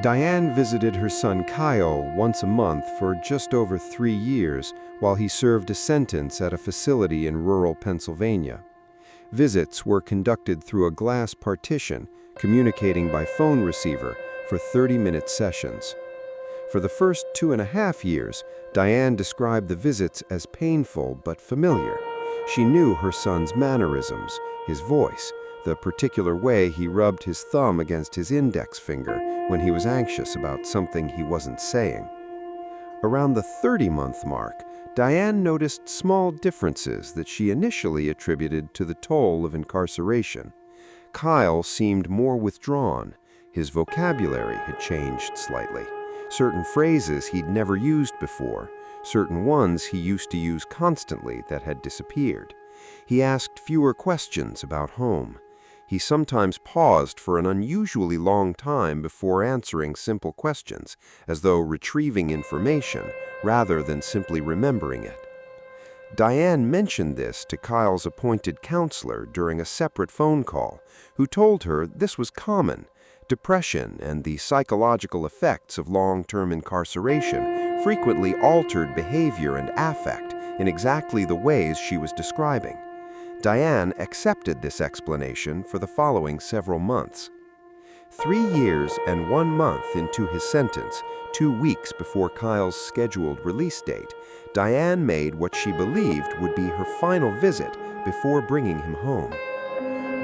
Diane visited her son Kyle once a month for just over 3 years while he served a sentence at a facility in rural Pennsylvania. Visits were conducted through a glass partition, communicating by phone receiver for 30-minute sessions. For the first 2.5 years, Diane described the visits as painful but familiar. She knew her son's mannerisms, his voice, the particular way he rubbed his thumb against his index finger when he was anxious about something he wasn't saying. Around the 30-month mark, Diane noticed small differences that she initially attributed to the toll of incarceration. Kyle seemed more withdrawn. His vocabulary had changed slightly. Certain phrases he'd never used before, certain ones he used to use constantly that had disappeared. He asked fewer questions about home. He sometimes paused for an unusually long time before answering simple questions, as though retrieving information rather than simply remembering it. Diane mentioned this to Kyle's appointed counselor during a separate phone call, who told her this was common. Depression and the psychological effects of long-term incarceration frequently altered behavior and affect in exactly the ways she was describing. Diane accepted this explanation for the following several months. 3 years and 1 month into his sentence, 2 weeks before Kyle's scheduled release date, Diane made what she believed would be her final visit before bringing him home.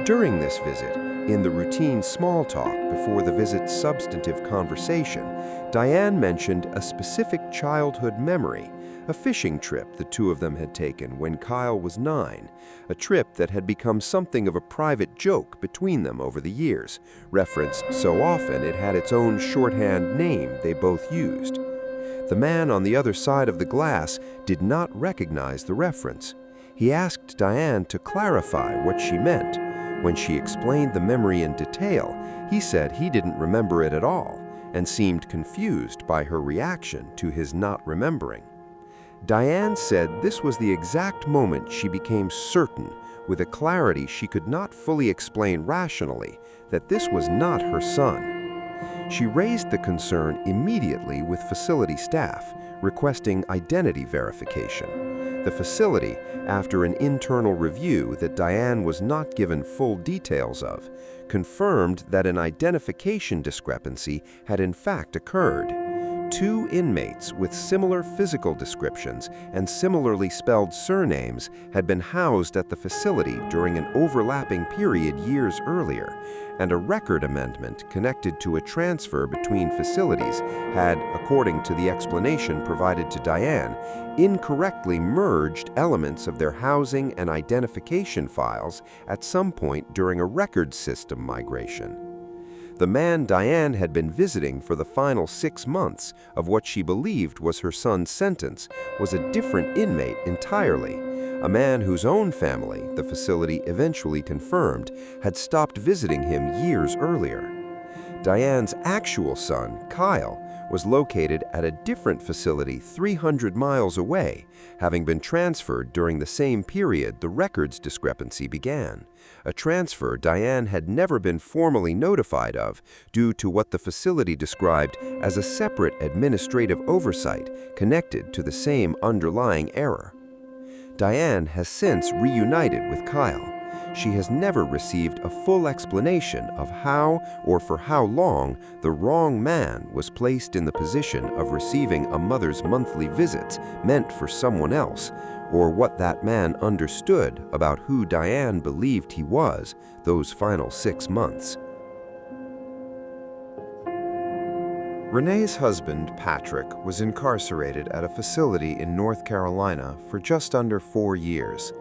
During this visit, in the routine small talk before the visit's substantive conversation, Diane mentioned a specific childhood memory, a fishing trip the two of them had taken when Kyle was 9, a trip that had become something of a private joke between them over the years, referenced so often it had its own shorthand name they both used. The man on the other side of the glass did not recognize the reference. He asked Diane to clarify what she meant. When she explained the memory in detail, he said he didn't remember it at all and seemed confused by her reaction to his not remembering. Diane said this was the exact moment she became certain, with a clarity she could not fully explain rationally, that this was not her son. She raised the concern immediately with facility staff, requesting identity verification. The facility, after an internal review that Diane was not given full details of, confirmed that an identification discrepancy had in fact occurred. 2 inmates with similar physical descriptions and similarly spelled surnames had been housed at the facility during an overlapping period years earlier, and a record amendment connected to a transfer between facilities had, according to the explanation provided to Diane, incorrectly merged elements of their housing and identification files at some point during a record system migration. The man Diane had been visiting for the final 6 months of what she believed was her son's sentence was a different inmate entirely, a man whose own family, the facility eventually confirmed, had stopped visiting him years earlier. Diane's actual son, Kyle, was located at a different facility 300 miles away, having been transferred during the same period the records discrepancy began, a transfer Diane had never been formally notified of due to what the facility described as a separate administrative oversight connected to the same underlying error. Diane has since reunited with Kyle. She has never received a full explanation of how or for how long the wrong man was placed in the position of receiving a mother's monthly visits meant for someone else, or what that man understood about who Diane believed he was those final 6 months. Renee's husband, Patrick, was incarcerated at a facility in North Carolina for just under 4 years.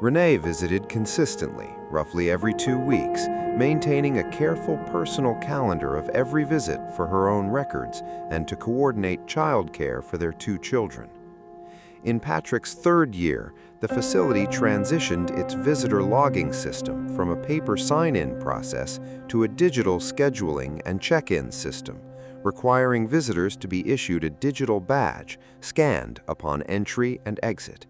Renee visited consistently, roughly every 2 weeks, maintaining a careful personal calendar of every visit for her own records and to coordinate childcare for their 2 children. In Patrick's 3rd year, the facility transitioned its visitor logging system from a paper sign-in process to a digital scheduling and check-in system, requiring visitors to be issued a digital badge scanned upon entry and exit.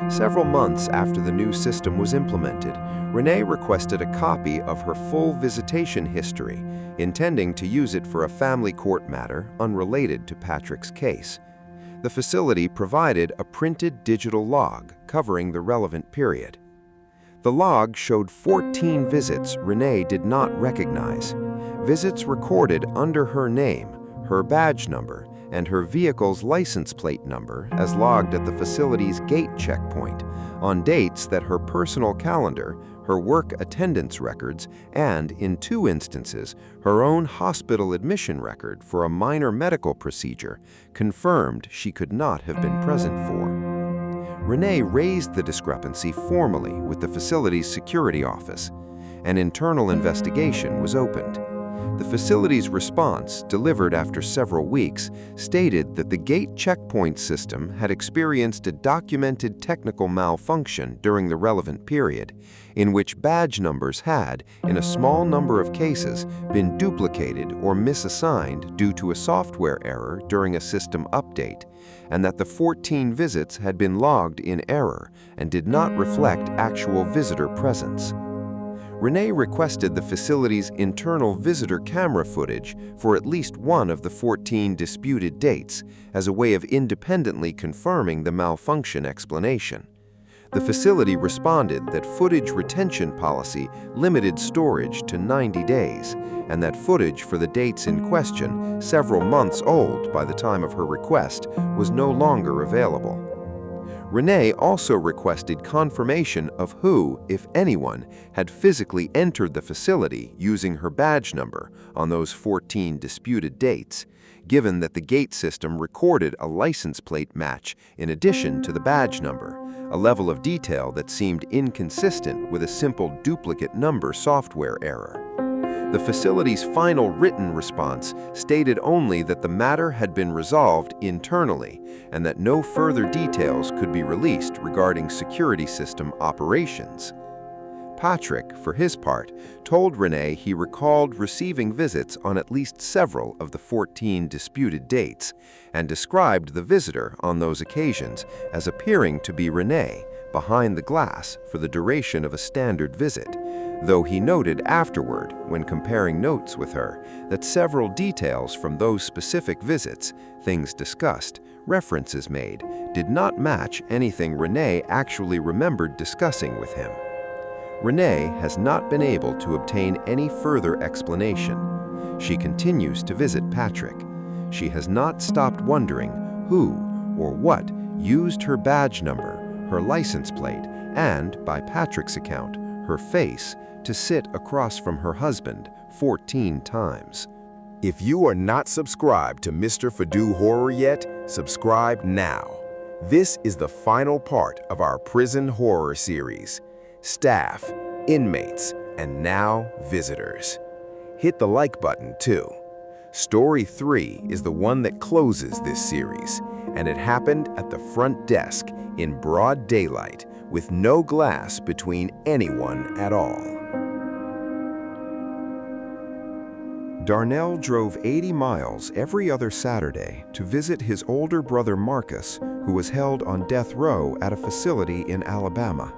Several months after the new system was implemented, Renee requested a copy of her full visitation history, intending to use it for a family court matter unrelated to Patrick's case. The facility provided a printed digital log covering the relevant period. The log showed 14 visits Renee did not recognize, visits recorded under her name, her badge number, and her vehicle's license plate number as logged at the facility's gate checkpoint, on dates that her personal calendar, her work attendance records, and, in 2 instances, her own hospital admission record for a minor medical procedure confirmed she could not have been present for. Renee raised the discrepancy formally with the facility's security office. An internal investigation was opened. The facility's response, delivered after several weeks, stated that the gate checkpoint system had experienced a documented technical malfunction during the relevant period, in which badge numbers had, in a small number of cases, been duplicated or misassigned due to a software error during a system update, and that the 14 visits had been logged in error and did not reflect actual visitor presence. Renee requested the facility's internal visitor camera footage for at least one of the 14 disputed dates as a way of independently confirming the malfunction explanation. The facility responded that footage retention policy limited storage to 90 days, and that footage for the dates in question, several months old by the time of her request, was no longer available. Renee also requested confirmation of who, if anyone, had physically entered the facility using her badge number on those 14 disputed dates, given that the gate system recorded a license plate match in addition to the badge number, a level of detail that seemed inconsistent with a simple duplicate number software error. The facility's final written response stated only that the matter had been resolved internally and that no further details could be released regarding security system operations. Patrick, for his part, told Renee he recalled receiving visits on at least several of the 14 disputed dates and described the visitor on those occasions as appearing to be Renee behind the glass for the duration of a standard visit, though he noted afterward, when comparing notes with her, that several details from those specific visits, things discussed, references made, did not match anything Renee actually remembered discussing with him. Renee has not been able to obtain any further explanation. She continues to visit Patrick. She has not stopped wondering who or what used her badge number, her license plate, and, by Patrick's account, her face, to sit across from her husband 14 times. If you are not subscribed to Mr. Fadoo Horror yet, subscribe now. This is the final part of our prison horror series. Staff, inmates, and now visitors. Hit the like button too. Story 3 is the one that closes this series, and it happened at the front desk in broad daylight with no glass between anyone at all. Darnell drove 80 miles every other Saturday to visit his older brother Marcus, who was held on death row at a facility in Alabama.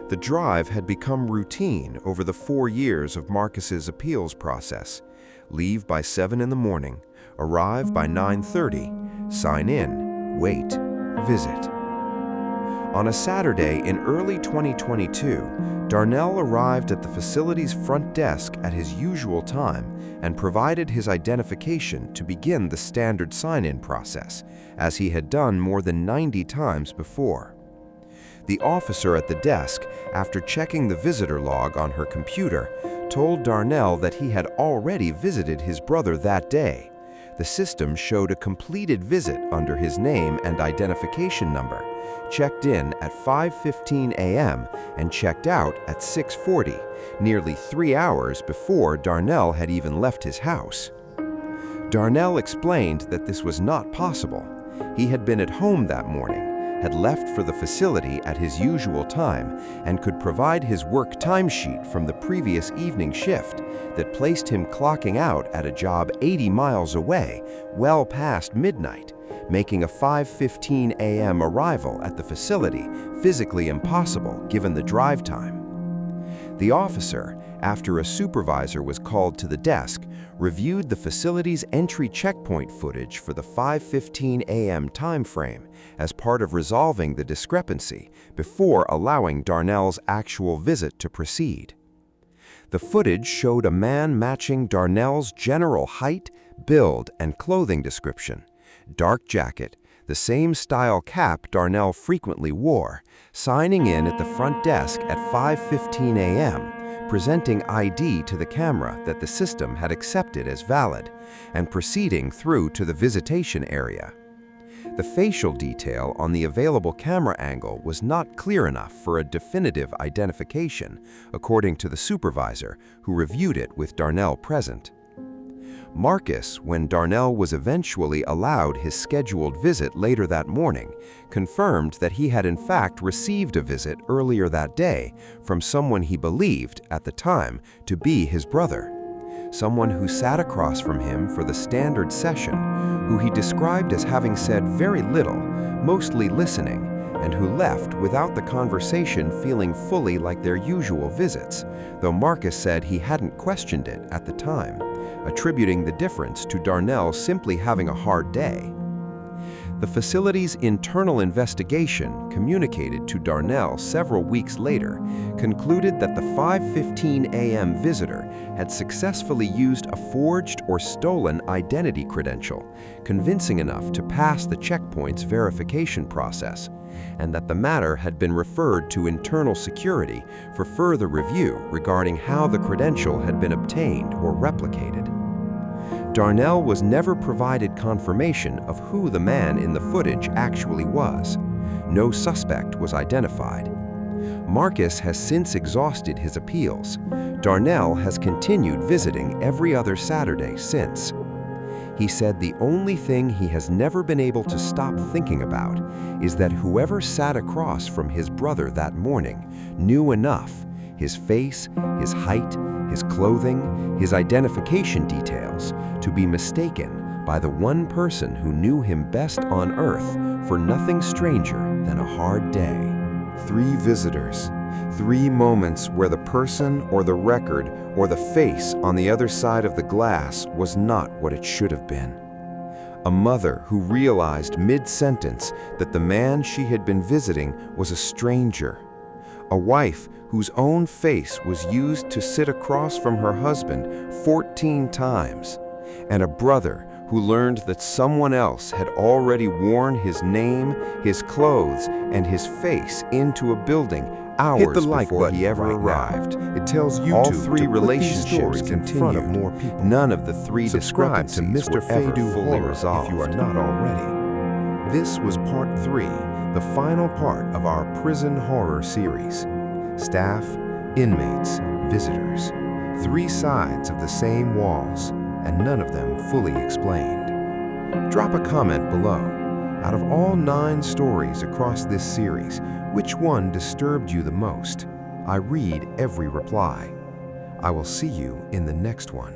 The drive had become routine over the 4 years of Marcus's appeals process. Leave by 7 in the morning, arrive by 9:30, sign in, wait, visit. On a Saturday in early 2022, Darnell arrived at the facility's front desk at his usual time and provided his identification to begin the standard sign-in process, as he had done more than 90 times before. The officer at the desk, after checking the visitor log on her computer, told Darnell that he had already visited his brother that day. The system showed a completed visit under his name and identification number, checked in at 5:15 a.m. and checked out at 6:40, nearly 3 hours before Darnell had even left his house. Darnell explained that this was not possible. He had been at home that morning, had left for the facility at his usual time, and could provide his work timesheet from the previous evening shift that placed him clocking out at a job 80 miles away, well past midnight, making a 5:15 a.m. arrival at the facility physically impossible given the drive time. The officer, after a supervisor was called to the desk, reviewed the facility's entry checkpoint footage for the 5:15 a.m. time frame as part of resolving the discrepancy before allowing Darnell's actual visit to proceed. The footage showed a man matching Darnell's general height, build, and clothing description. Dark jacket, the same style cap Darnell frequently wore, signing in at the front desk at 5:15 a.m., presenting ID to the camera that the system had accepted as valid, and proceeding through to the visitation area. The facial detail on the available camera angle was not clear enough for a definitive identification, according to the supervisor, who reviewed it with Darnell present. Marcus, when Darnell was eventually allowed his scheduled visit later that morning, confirmed that he had in fact received a visit earlier that day from someone he believed, at the time, to be his brother. Someone who sat across from him for the standard session, who he described as having said very little, mostly listening, and who left without the conversation feeling fully like their usual visits, though Marcus said he hadn't questioned it at the time, attributing the difference to Darnell simply having a hard day. The facility's internal investigation, communicated to Darnell several weeks later, concluded that the 5:15 a.m. visitor had successfully used a forged or stolen identity credential, convincing enough to pass the checkpoint's verification process, and that the matter had been referred to internal security for further review regarding how the credential had been obtained or replicated. Darnell was never provided confirmation of who the man in the footage actually was. No suspect was identified. Marcus has since exhausted his appeals. Darnell has continued visiting every other Saturday since. He said the only thing he has never been able to stop thinking about is that whoever sat across from his brother that morning knew enough, his face, his height, his clothing, his identification details, to be mistaken by the one person who knew him best on earth for nothing stranger than a hard day. 3 visitors, 3 moments where the person or the record or the face on the other side of the glass was not what it should have been. A mother who realized mid-sentence that the man she had been visiting was a stranger. A wife whose own face was used to sit across from her husband 14 times, and a brother who learned that someone else had already worn his name, his clothes, and his face into a building hours before he ever arrived. It tells YouTube all 3 to relationships put these stories in front of continued. more people. None of the 3 Subscribe to discrepancies Mr. were ever Fadoo fully Horror resolved. if you are not already. This was part 3, the final part of our prison horror series. Staff, inmates, visitors. 3 sides of the same walls, and none of them fully explained. Drop a comment below. Out of all 9 stories across this series, which one disturbed you the most? I read every reply. I will see you in the next one.